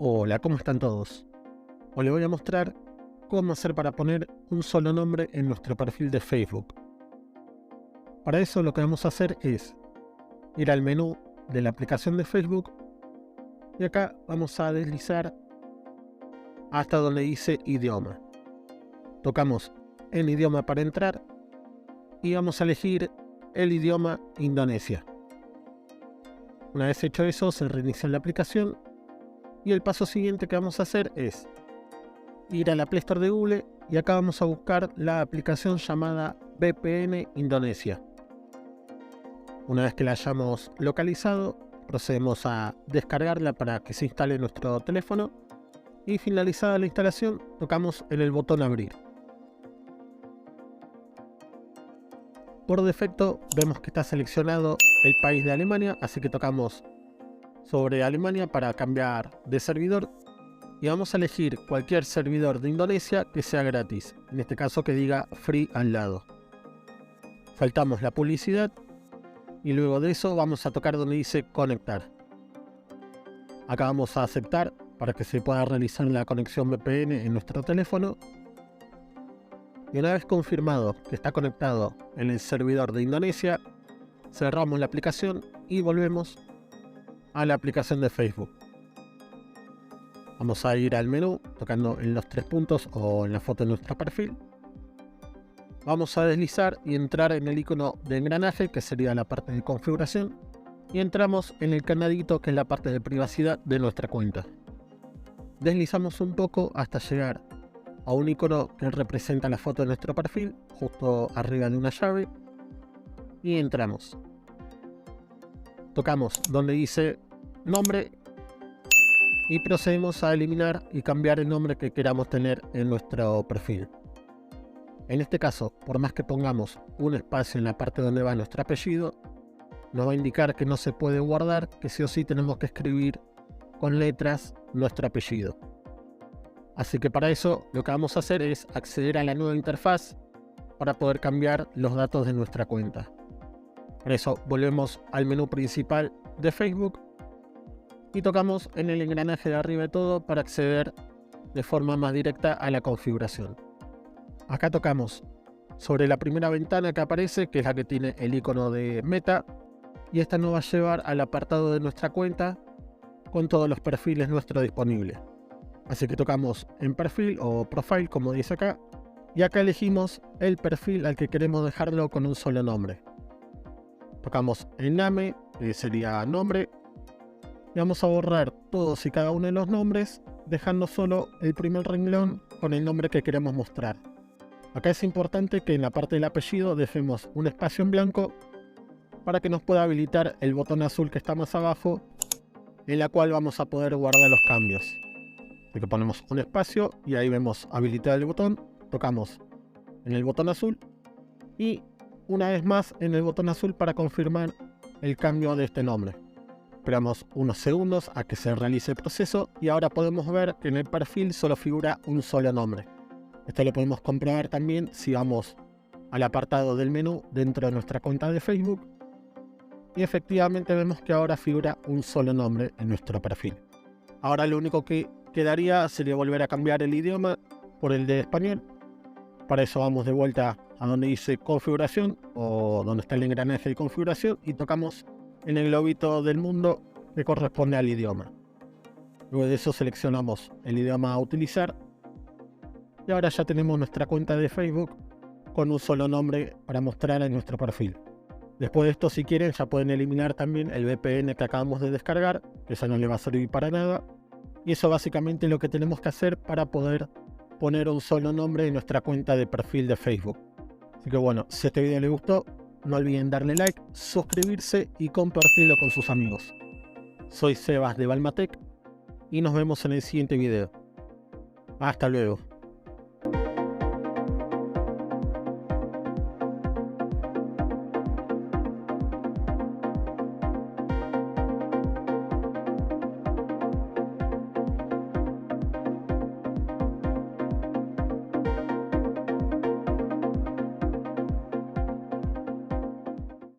Hola, ¿cómo están todos? Hoy les voy a mostrar cómo hacer para poner un solo nombre en nuestro perfil de Facebook. Para eso lo que vamos a hacer es ir al menú de la aplicación de Facebook y acá vamos a deslizar hasta donde dice idioma. Tocamos en idioma para entrar y vamos a elegir el idioma Indonesia. Una vez hecho eso, se reinicia la aplicación y el paso siguiente que vamos a hacer es ir a la Play Store de Google y acá vamos a buscar la aplicación llamada VPN Indonesia. Una vez que la hayamos localizado, procedemos a descargarla para que se instale en nuestro teléfono y finalizada la instalación, tocamos en el botón abrir. Por defecto vemos que está seleccionado el país de Alemania, así que tocamos sobre Alemania para cambiar de servidor y vamos a elegir cualquier servidor de Indonesia que sea gratis, en este caso que diga free al lado. Saltamos la publicidad y luego de eso vamos a tocar donde dice conectar. Acá vamos a aceptar para que se pueda realizar la conexión VPN en nuestro teléfono. Y una vez confirmado que está conectado en el servidor de Indonesia, cerramos la aplicación y volvemos a la aplicación de Facebook. Vamos a ir al menú tocando en los tres puntos o en la foto de nuestro perfil. Vamos a deslizar y entrar en el icono de engranaje, que sería la parte de configuración, y entramos en el candadito, que es la parte de privacidad de nuestra cuenta. Deslizamos un poco hasta llegar a un icono que representa la foto de nuestro perfil, justo arriba de una llave, y entramos. Tocamos donde dice nombre y procedemos a eliminar y cambiar el nombre que queramos tener en nuestro perfil. En este caso, por más que pongamos un espacio en la parte donde va nuestro apellido, nos va a indicar que no se puede guardar, que sí o sí tenemos que escribir con letras nuestro apellido. Así que para eso lo que vamos a hacer es acceder a la nueva interfaz para poder cambiar los datos de nuestra cuenta. Por eso volvemos al menú principal de Facebook y tocamos en el engranaje de arriba de todo para acceder de forma más directa a la configuración. Acá tocamos sobre la primera ventana que aparece, que es la que tiene el icono de Meta, y esta nos va a llevar al apartado de nuestra cuenta con todos los perfiles nuestros disponibles. Así que tocamos en perfil o profile, como dice acá, y acá elegimos el perfil al que queremos dejarlo con un solo nombre. Tocamos en name, que sería nombre, y vamos a borrar todos y cada uno de los nombres, dejando solo el primer renglón con el nombre que queremos mostrar. Acá es importante que en la parte del apellido dejemos un espacio en blanco para que nos pueda habilitar el botón azul que está más abajo, en la cual vamos a poder guardar los cambios. Así que ponemos un espacio y ahí vemos habilitar el botón, tocamos en el botón azul y una vez más en el botón azul para confirmar el cambio de este nombre. Esperamos unos segundos a que se realice el proceso y ahora podemos ver que en el perfil solo figura un solo nombre. Esto lo podemos comprobar también si vamos al apartado del menú dentro de nuestra cuenta de Facebook y efectivamente vemos que ahora figura un solo nombre en nuestro perfil. Ahora lo único que quedaría sería volver a cambiar el idioma por el de español. Para eso vamos de vuelta a donde dice configuración o donde está el engranaje de configuración y tocamos en el globito del mundo que corresponde al idioma. Luego de eso seleccionamos el idioma a utilizar y ahora ya tenemos nuestra cuenta de Facebook con un solo nombre para mostrar en nuestro perfil. Después de esto, si quieren, ya pueden eliminar también el VPN que acabamos de descargar, que eso no le va a servir para nada. Y eso básicamente es lo que tenemos que hacer para poder poner un solo nombre en nuestra cuenta de perfil de Facebook. Así que bueno, si este video les gustó, no olviden darle like, suscribirse y compartirlo con sus amigos. Soy Sebas de Balmatec y nos vemos en el siguiente video. Hasta luego.